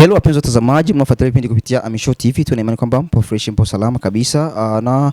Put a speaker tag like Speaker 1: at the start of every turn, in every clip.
Speaker 1: Hello wapenzi watazamaji, mnafuatilia vipindi kupitia Amisho TV. Tuna imani kwamba mpo fresh, mpo salama kabisa. Na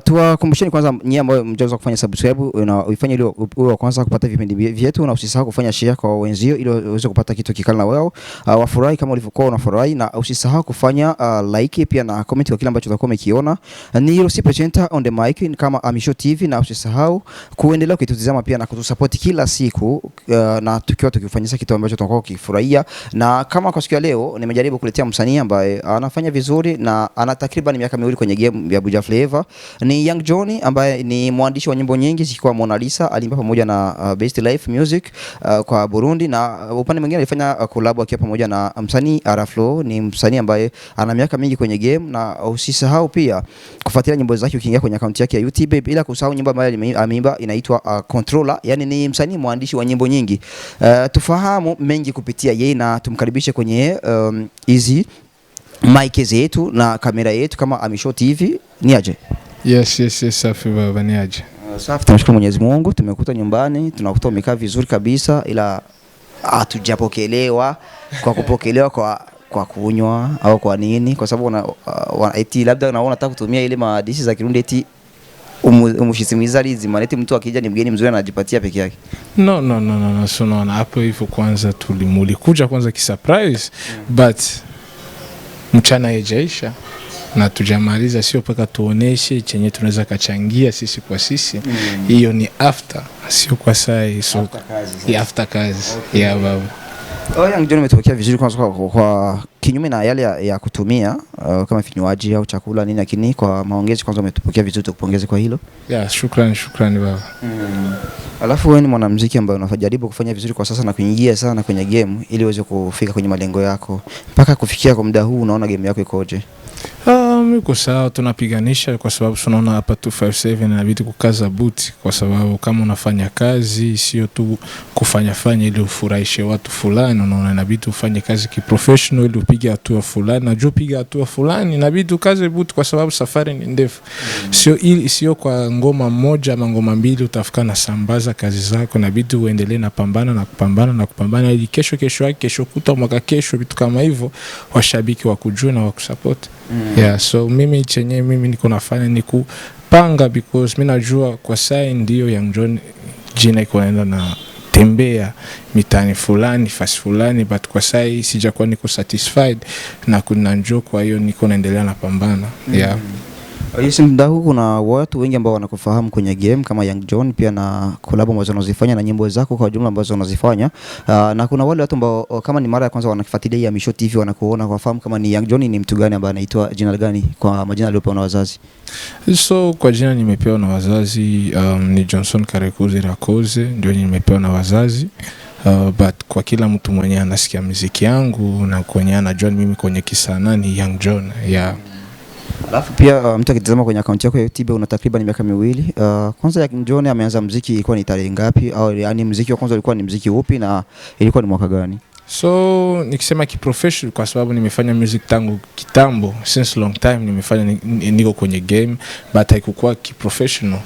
Speaker 1: tuwakumbusheni kwanza nyinyi ambao mjaweza kufanya subscribe na uifanye ili uwe wa kwanza kupata vipindi vyetu, na usisahau kufanya share kwa wenzio ili uweze kupata kitu kikali na wao wafurahi kama ulivyokuwa unafurahi, na usisahau kufanya like pia na comment kwa kile ambacho utakuwa umekiona. Ni hilo si presenter on the mic kama Amisho TV, na usisahau kuendelea kututazama pia na kutusupport kila siku, na tukiwa tukifanyisha kitu ambacho tunakuwa kifurahia. Na kama kwa siku ya leo nimejaribu kuletea msanii ambaye anafanya vizuri na ana takriban miaka miwili kwenye game ya Buja Flavor. Ni Young John ambaye ni mwandishi wa nyimbo nyingi zikiwa Mona Lisa, alimba pamoja na Best Life Music kwa Burundi, na upande mwingine alifanya collab akiwa pamoja na msanii Araflo. Ni msanii ambaye ana miaka mingi kwenye game, na usisahau pia kufuatilia nyimbo zake ukiingia kwenye account yake ya YouTube, bila kusahau nyimbo ambayo ameimba inaitwa Controller. Yani ni msanii mwandishi wa nyimbo nyingi. Tufahamu mengi kupitia yeye na tumkaribishe kwenye hizi mic zetu na kamera yetu kama Amisho TV. Ni aje?
Speaker 2: Yes, safi baba, ni aje?
Speaker 1: Safi, tunashukuru Mwenyezi Mungu. Tumekuta nyumbani, tunakuta umekaa vizuri kabisa, ila hatujapokelewa kwa kupokelewa kwa kunywa au kwa nini, kwa sababu eti labda unaona unataka kutumia ile madishi za Kirundi eti umushitimiza lizi maneti mtu akija ni mgeni mzuri anajipatia peke yake.
Speaker 2: No, so naona hapo hivyo kwanza tulimulikuja kwanza kisurprise, but mchana haijaisha na tujamaliza, sio paka tuoneshe chenye tunaweza kachangia sisi kwa sisi. Hiyo ni after, sio kwa sai, so after kazi. Okay. Ya baba.
Speaker 1: Young John umetokea vizuri kwanza kwa kinyume na yale ya kutumia kama vinywaji au chakula nini, lakini kwa maongezi kwanza umetupokea vizuri, tukupongeze kwa hilo.
Speaker 2: Yeah, shukrani baba.
Speaker 1: Alafu wewe ni mwanamuziki ambaye unajaribu kufanya vizuri kwa sasa na kuingia sana kwenye game ili uweze kufika kwenye malengo yako. Mpaka kufikia kwa muda huu unaona game yako ikoje?
Speaker 2: Miko sawa, tunapiganisha kwa sababu tunaona hapa 257 inabidi kukaza buti, kwa sababu kama unafanya kazi sio tu kufanya ili ufurahishe watu fulani, unaona inabidi ufanye kazi kiprofessional ili upige hatua fulani, na juu piga hatua fulani inabidi ukaze buti kwa sababu safari ni ndefu. Sio kwa ngoma moja ama ngoma mbili utafika na sambaza kazi zako, inabidi uendelee na kupambana ili kesho kuta mwaka kesho vitu kama hivyo washabiki wakujue na wakusupport. Yeah, so mimi niko nafanya ni kupanga, because mimi najua kwa sai ndio Young John jina iko naenda na tembea mitani fulani fasi fulani, but kwa sai sijakuwa niko satisfied na kuna njoo, kwa hiyo niko naendelea na pambana. Yeah.
Speaker 1: Yes, muda huu kuna watu wengi ambao wanakufahamu kwenye game kama Young John, pia na collab ambazo unazifanya na nyimbo zako kwa jumla ambazo unazifanya. Na kuna wale watu ambao kama ni mara ya kwanza wanakufuatilia Amisho TV, wanakuona kufahamu kama ni Young John ni mtu gani ambaye anaitwa jina gani kwa majina aliyopewa na wazazi.
Speaker 2: So kwa jina nimepewa na wazazi ni Johnson Karekuzi Rakoze, ndio nimepewa na wazazi. But kwa kila mtu mwenye anasikia muziki yangu na kwenye anajua mimi kwenye kisanaa ni Young John. Yeah.
Speaker 1: Alafu pia mtu akitazama kwenye account yako ya YouTube una takriban miaka miwili. Kwanza Young John ameanza muziki ilikuwa ni tarehe ngapi, au yani muziki wa kwanza ulikuwa ni muziki upi na ilikuwa ni mwaka gani?
Speaker 2: So nikisema kiprofessional kwa sababu nimefanya music tangu kitambo, since long time nimefanya, niko kwenye game, but haikuwa kiprofessional.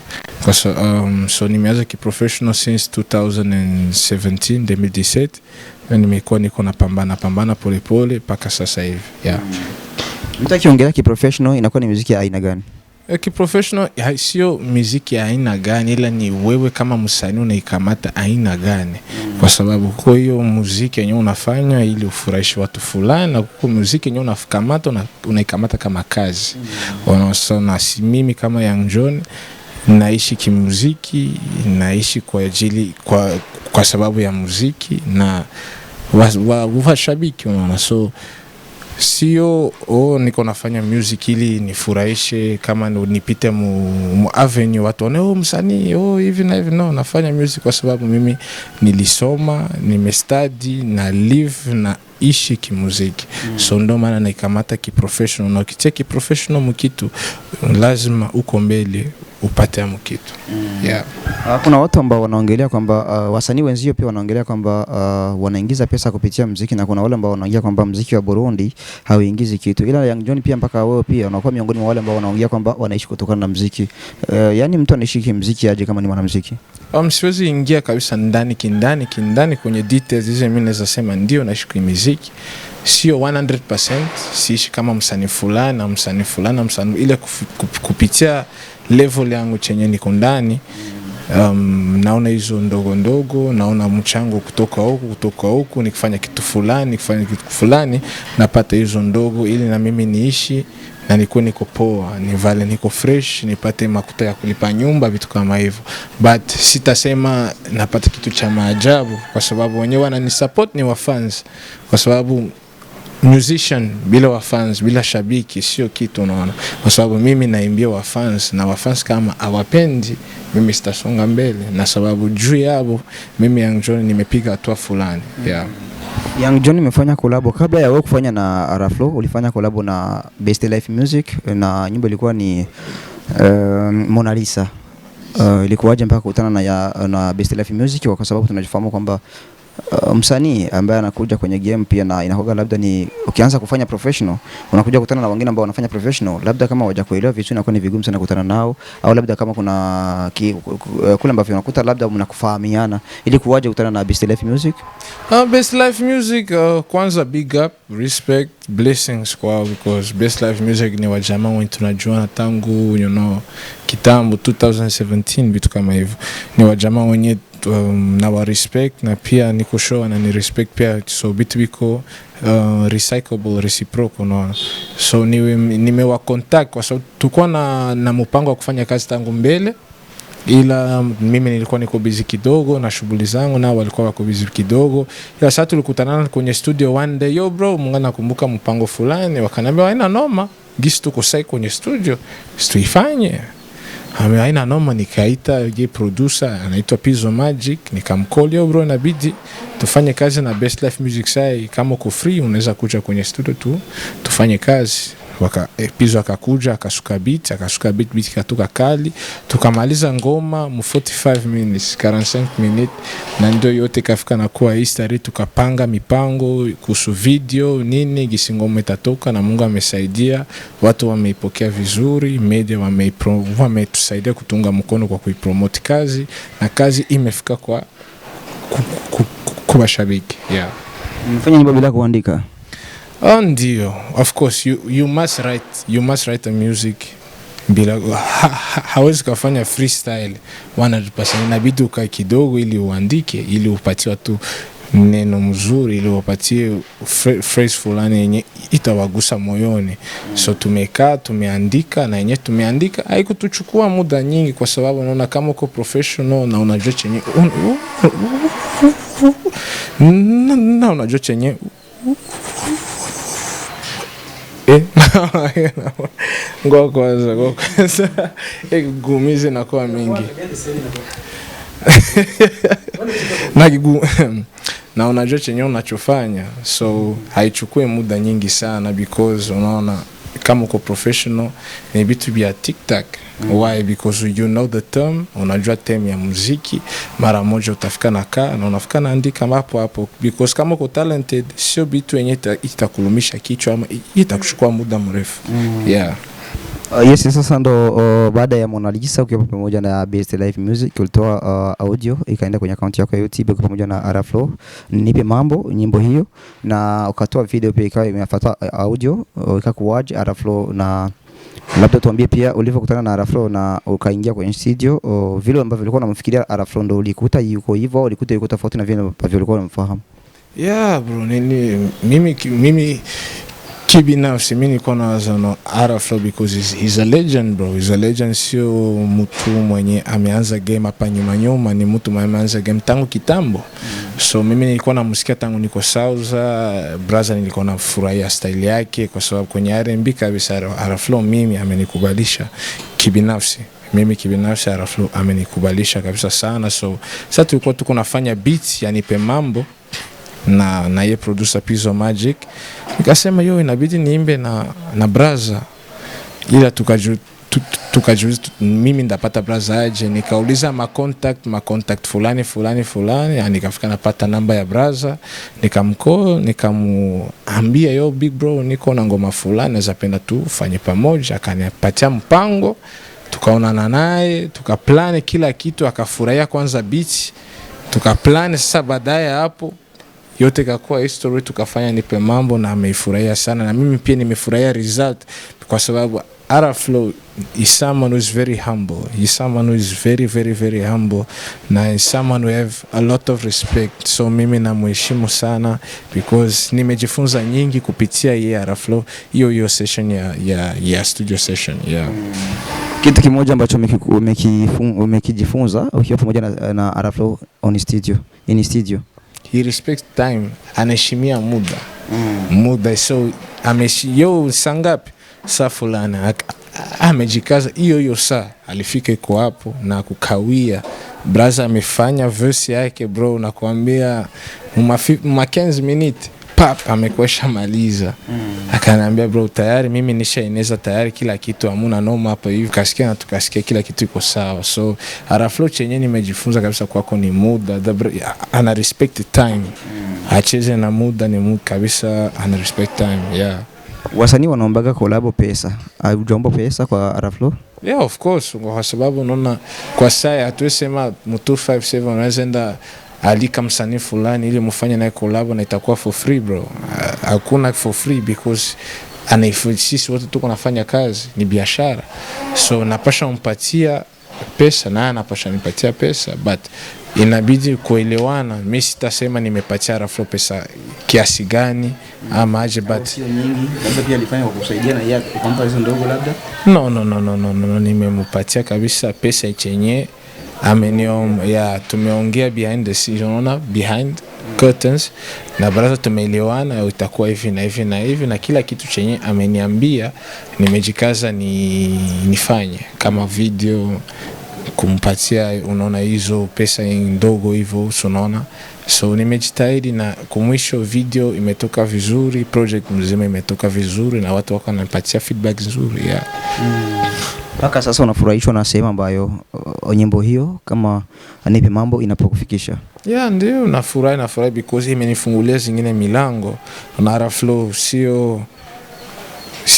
Speaker 2: So nimeanza kiprofessional since 2017 na nimekuwa niko napambana pole paka sasa hivi. Yeah.
Speaker 1: Mtu akiongelea kiprofessional inakuwa ni muziki ya aina gani?
Speaker 2: Kiprofessional sio muziki ya aina gani, ila ni wewe kama msanii unaikamata aina gani. Kwa sababu kwa hiyo muziki yenyewe unafanya ili ufurahishe watu fulani, na kwa muziki yenyewe unakamata unaikamata kama kazi. Unaona, si mimi kama Young John naishi kimuziki, naishi kwa ajili kwa sababu ya muziki na washabiki, unaona. So sio niko nafanya music ili nifurahishe kama nipite mu avenue watu wane msanii hivi na hivi. No, nafanya music kwa sababu mimi nilisoma, nimestudy na live na ishi kimuziki. So ndo maana naikamata kiprofessional, na ukicheki professional mkitu lazima uko mbele upate ya mkitu. Yeah.
Speaker 1: Kuna watu ambao wanaongelea kwamba wasanii wenzio pia wanaongelea kwamba wanaingiza pesa kupitia muziki, na kuna wale ambao wanaongea kwamba muziki wa Burundi hauingizi kitu, ila Young John pia mpaka wewe pia unakuwa miongoni mwa wale ambao wanaongea kwamba wanaishi kutokana na muziki. Yani mtu anaishi kimuziki aje kama ni mwanamuziki?
Speaker 2: Siwezi ingia kabisa kindani kwenye details hizo. Mimi naweza sema ndio naishi kwa muziki, sio 100%, siishi kama msanii fulani na msanii ile kupitia level yangu chenye niko ndani. Naona hizo ndogo, naona mchango kutoka huku, nikifanya kitu fulani, napata hizo ndogo ili na mimi niishi na niko poa, nivale niko fresh, nipate makuta ya kulipa nyumba, vitu kama hivyo. But sitasema napata kitu cha maajabu, kwa sababu wenyewe wananisupport ni wafans, kwa sababu musician bila wafans, bila shabiki sio kitu, unaona. Kwa sababu mimi naimbia wafans, na wafans kama hawapendi mimi sitasonga mbele, na sababu juu yao mimi Young John nimepiga hatua fulani. Yeah.
Speaker 1: Young John imefanya collab kabla ya wewe kufanya na Araflow, ulifanya collab na Best Life Music na nyimbo ilikuwa ni Mona Lisa. Ilikuwaje mpaka kukutana na Best Life Music? Kwa sababu tunajifahamu kwamba msanii ambaye anakuja kwenye game pia na inakuwa labda ni ukianza kufanya professional unakuja kukutana na wengine ambao wanafanya professional, labda kama hawajakuelewa vitu inakuwa ni vigumu sana kukutana nao, au labda kama kuna kule ambavyo unakuta labda mnakufahamiana, ili kuwaje kukutana na Best Life Music?
Speaker 2: Best Life Music, kwanza big up, respect, blessings kwao, because Best Life Music ni wajamaa wenye tunajuana tangu kitambo 2017, vitu kama hivyo. Ni wajamaa wenye na wa respect, na pia niko show na ni respect pia, so bitu biko recyclable, reciprocal, unaona. So nimewa contact kwa sababu tulikuwa na mpango wa kufanya kazi tangu mbele, ila mimi nilikuwa niko busy kidogo na shughuli zangu, na walikuwa wako busy kidogo. Ila sasa tulikutana kwenye studio one day, yo bro, munga nakumbuka mpango fulani, wakaniambia haina noma, gisi tuko sai kwenye studio, tuifanye. Haina noma, nikaita producer anaitwa Pizzo Magic, nikamcall, yo bro, inabidi tufanye kazi na Best Life Music, sai kama uko free unaweza kuja kwenye studio tufanye kazi. Pizzo akakuja, akasuka beat katoka kali, tukamaliza ngoma mu 45 minutes, 45 minutes, na ndio yote kafika na kuwa history. Tukapanga mipango kuhusu video nini, gisi ngoma itatoka, na Mungu amesaidia, watu wameipokea vizuri, media wametusaidia kutunga mkono kwa kuipromote kazi, na kazi imefika kwa mashabiki. Yeah.
Speaker 1: Mfanya nyimbo bila kuandika?
Speaker 2: Ndio, of course you must write a music bila hawezi kufanya freestyle 100%. Inabidi ukae kidogo ili uandike, ili upatie watu neno mzuri, ili upatie phrase fulani yenye itawagusa moyoni. So tumeandika, na yenye tumeandika haikutuchukua muda nyingi, kwa sababu unaona kama uko professional na unajua chenye unajua chenye Ngo kwanza gumize na kwa mingi na unajua chenye unachofanya, so haichukue muda nyingi sana, because unaona kama uko professional ni vitu vya TikTok. Why? Because you know the term, unajua term ya muziki, mara moja utafika na unafika na andika hapo, because kama uko talented sio vitu yenye itakulumisha kichwa ama itakuchukua muda mrefu. Yeah.
Speaker 1: Yes, sasa ndo baada ya Mona Lisa ukiwa pamoja na Best Life Music ulitoa audio ikaenda kwenye account yako ya YouTube pamoja na Araflow, nipe mambo, nyimbo hiyo, na ukatoa video pia ikawa imefuata audio, ikakuwaje Araflow? Na labda tuambie pia ulivyokutana na Araflow na ukaingia kwenye studio, vile ambavyo ulikuwa unamfikiria Araflow ndo ulikuta yuko hivyo, ulikuta yuko tofauti na vile ambavyo ulikuwa unamfahamu?
Speaker 2: Yeah bro, mimi kibinafsi mimi niko na Araflow because he's a legend bro. He's a legend, sio mtu mwenye ameanza game hapa nyuma, ni mtu mwenye ameanza game tangu kitambo. So mimi nilikuwa namsikia tangu niko Sauza, brother, nilikuwa nafurahia style yake, kwa sababu kwenye R&B kabisa Araflow mimi amenikubalisha kibinafsi. Araflow amenikubalisha kabisa sana. So sasa tulikuwa tuko nafanya beats ya nipe mambo na ye producer Pizzo Magic, nikasema yo inabidi niimbe na brother, ila tukajuliza mimi ndapata brother aje. Nikauliza ma contact fulani, yani nikafika napata namba ya brother, nikamuambia yo big bro, niko na ngoma fulani napenda tufanye pamoja. Akanipatia mpango, tukaonana naye, tukaplane kila kitu, akafurahia kwanza beats, tukaplane sasa baadaye hapo yote kakuwa history, tukafanya Nipe Mambo na ameifurahia sana, na mimi pia nimefurahia result kwa sababu Araflow is someone who is very humble. He's someone who is very, very, very humble. Na is someone who have a lot of respect. So mimi namheshimu sana because nimejifunza nyingi kupitia yeye Araflow. Hiyo session ya studio session. Yeah.
Speaker 1: Kitu kimoja ambacho umekijifunza ukiwa pamoja na Araflow in studio.
Speaker 2: He respects time, anaheshimia muda. Muda, so yo sangapi saa fulani amejikaza hiyo saa alifika iko hapo na kukawia. Braza amefanya verse yake bro, nakwambia ma 15 minutes pap amekwesha maliza. Akaniambia bro, tayari mimi nishaeneza tayari kila kitu, hamuna noma hapa hivi, kasikia na tukasikia kila kitu iko sawa. So Araflow chenye nimejifunza kabisa kwako ni muda, ana respect time, acheze na muda, ni muda kabisa, ana respect time. Yeah.
Speaker 1: Wasanii wanaombaga collab pesa. Hujaomba pesa kwa Araflow?
Speaker 2: Yeah, of course, kwa sababu unaona kwa saa hatuwesema mtu 257 unaweza alika msanii fulani ili mfanye naye collab na itakuwa for free bro. Hakuna for free because sisi wote tuko nafanya kazi, ni biashara. So napasha mpatia pesa na anapasha nipatia pesa, but inabidi kuelewana. Mimi sitasema nimepatia Araflow pesa kiasi gani ama aje, but
Speaker 1: sio nyingi. Labda pia alifanya kukusaidia na yeye kumpa hizo ndogo labda.
Speaker 2: No, nimempatia kabisa pesa chenye tumeongea behind the scenes, unaona, behind curtains, na baraza tumeelewana itakuwa hivi na hivi na hivi, na kila kitu chenye ameniambia nimejikaza nifanye kama video kumpatia, unaona, hizo pesa ndogo hivyo, unaona. So nimejitahidi na kumwisho video imetoka vizuri, project mzima imetoka vizuri na watu wako wananipatia feedback nzuri. Yeah.
Speaker 1: Paka sasa unafurahishwa na sehemu ambayo nyimbo hiyo kama Nipe Mambo inapokufikisha? Yeah,
Speaker 2: ndio nafurahi because imenifungulia zingine milango. Na Araflow sio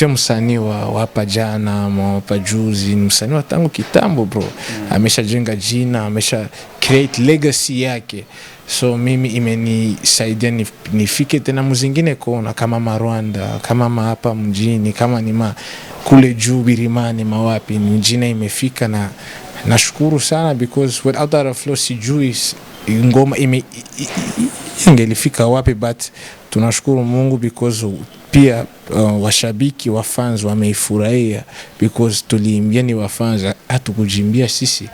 Speaker 2: msanii wa hapa jana ama hapa juzi, ni msanii wa tangu kitambo bro. Ameshajenga jina, amesha create legacy yake. So mimi imenisaidia nifike tena muzingine kona kama Rwanda, kama hapa mjini, kama ni kule juu Birimani mawapi, ni jina imefika, na nashukuru sana because without Araflow sijui ngoma ingelifika wapi, but tunashukuru Mungu because pia washabiki wa fans wameifurahia because tuliimbia ni wa fans, hatukujimbia sisi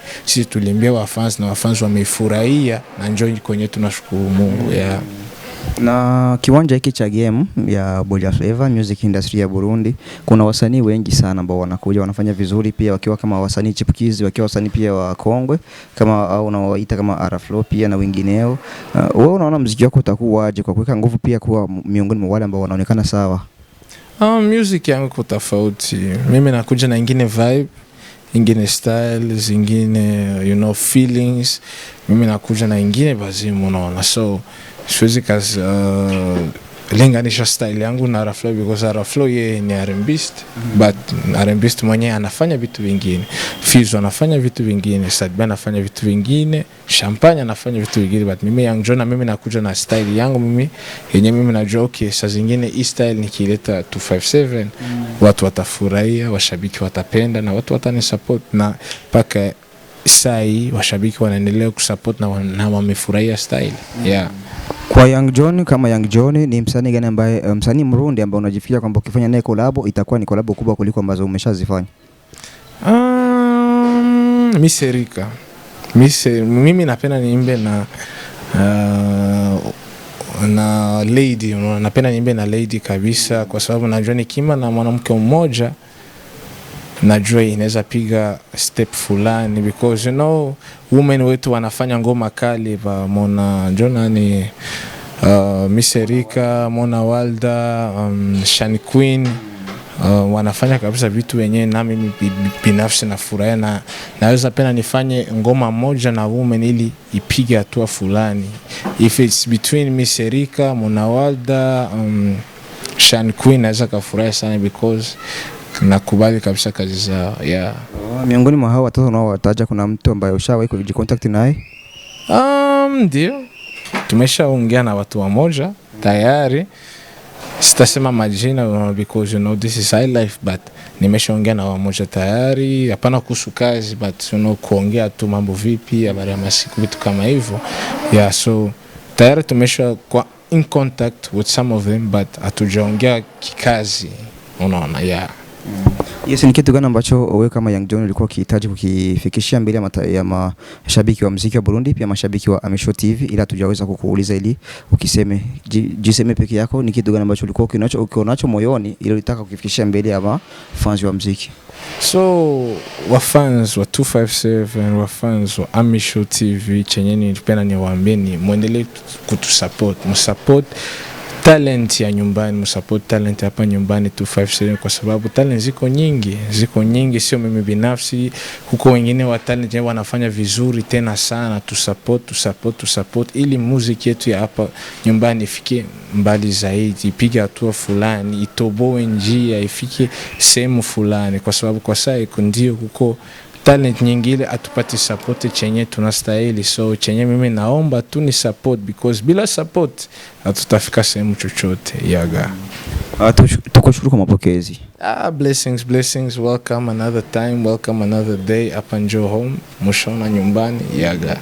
Speaker 2: tuliimbia wa fans na wa fans wameifurahia, na njoo kwenye tunashukuru Mungu. Yeah.
Speaker 1: Na kiwanja hiki cha game ya Buja Flava music industry ya Burundi, kuna wasanii wengi sana ambao wanakuja wanafanya vizuri, pia wakiwa kama wasanii chipukizi, wakiwa wasanii pia wa kongwe kama au unaoita kama Araflow pia na wengineo. Wewe unaona muziki wako utakuwaje kwa kuweka nguvu pia kuwa miongoni mwa wale ambao wanaonekana sawa?
Speaker 2: Music yangu kwa tofauti. Mimi nakuja na ingine vibe, ingine style, zingine feelings. Mimi nakuja na ingine bazimu, unaona. So siwezi linganisha style yangu na Araflow because Araflow yeye ni R&Bist, but R&Bist mwenye anafanya vitu vingine, Fizzo anafanya vitu vingine, Sadba anafanya vitu vingine, Champagne anafanya vitu vingine, but mimi Young John mimi nakuja na style yangu mimi yenye mimi najua okay, saa zingine hii style nikileta 257 watu watafurahia, washabiki watapenda na watu watanisupport, na paka sai washabiki wanaendelea kusupport na wamefurahia style. Yeah.
Speaker 1: Kwa Young John, kama Young John ni msanii gani ambaye msanii Mrundi ambaye unajifikiria kwamba ukifanya naye collab itakuwa ni collab kubwa kuliko ambazo umeshazifanya?
Speaker 2: Miserika. Mimi napenda niimbe na lady, napenda niimbe na lady kabisa kwa sababu najua nikima na mwanamke mmoja najua inaweza piga step fulani because women wetu wanafanya ngoma kali ba Mona Jonani, Miserika, Mona Walda, Shani Queen, wanafanya kabisa vitu wenyewe, na mimi binafsi nafurahia na naweza pena nifanye ngoma moja na women ili ipige hatua fulani. If it's between Miserika, Mona Walda, Shani Queen, naweza kafurahia sana because nakubali kabisa kazi zao. Yeah.
Speaker 1: Miongoni mwa hao watoto unaowataja kuna mtu ambaye ushawahi kujicontact naye?
Speaker 2: Ndio. Tumeshaongea na watu wamoja tayari. Sitasema majina because this is high life, but nimeshaongea na wamoja tayari. Hapana kuhusu kazi, but kuongea tu mambo vipi, habari ya masiku, vitu kama hivyo. Yeah, so tayari tumesha kwa in contact with some of them, but hatujaongea kikazi. Unaona, yeah.
Speaker 1: Yes, ni kitu gani ambacho wewe kama Young John ulikuwa ukihitaji kukifikishia mbele ya mashabiki wa muziki wa Burundi, pia mashabiki wa Amisho TV, ila tujaweza kukuuliza ili ukiseme jiseme peke yako, ni kitu gani ambacho ulikuwa ukionacho moyoni ili ulitaka kukifikishia mbele ya fans wa muziki?
Speaker 2: So wa fans wa 257, wa fans wa Amisho TV, chenye nilipenda niwaambie ni muendelee kutusupport, msupport talent ya nyumbani, msupport talent hapa nyumbani 257, kwa sababu talent ziko nyingi, sio mimi binafsi, huko wengine wa talent wanafanya vizuri tena sana. Tusupport ili muziki yetu ya hapa nyumbani ifike mbali zaidi, ipige hatua fulani, itoboe njia, ifike sehemu fulani, kwa sababu kwa sasa ndio huko talent nyingine atupati support chenye tunastahili. So chenye mimi naomba tu ni support, because bila support hatutafika sehemu chochote. Yaga.
Speaker 1: Tukushukuru kwa mapokezi.
Speaker 2: Blessings, welcome another time, welcome another day. Hapa njoo home, mshona nyumbani. Yaga.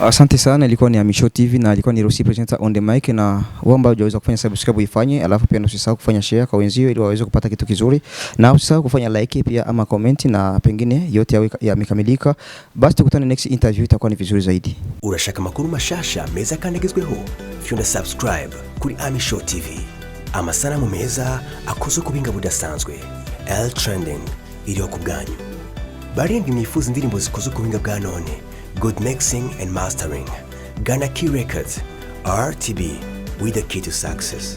Speaker 1: Asante sana, ilikuwa ni Amisho TV na ilikuwa ni Rosi presenter on the mic, na wewe ambao hujaweza kufanya subscribe uifanye, alafu pia usisahau kufanya share kwa wenzio ili waweze kupata kitu kizuri, na usisahau kufanya like pia ama comment, na pengine yote yamekamilika. Basi tukutane next interview, itakuwa ni vizuri zaidi.
Speaker 3: Urashaka makuru mashasha meza kanegezweho, fyonda subscribe kuri Amisho TV. Amasanamu meza akoze kubinga budasanzwe, L trending iri okubwanyu. Barindwi mwifuza indirimbo zikoze kubinga bwa none, good mixing and mastering. Ghana Key Records, RTB, with the key to success.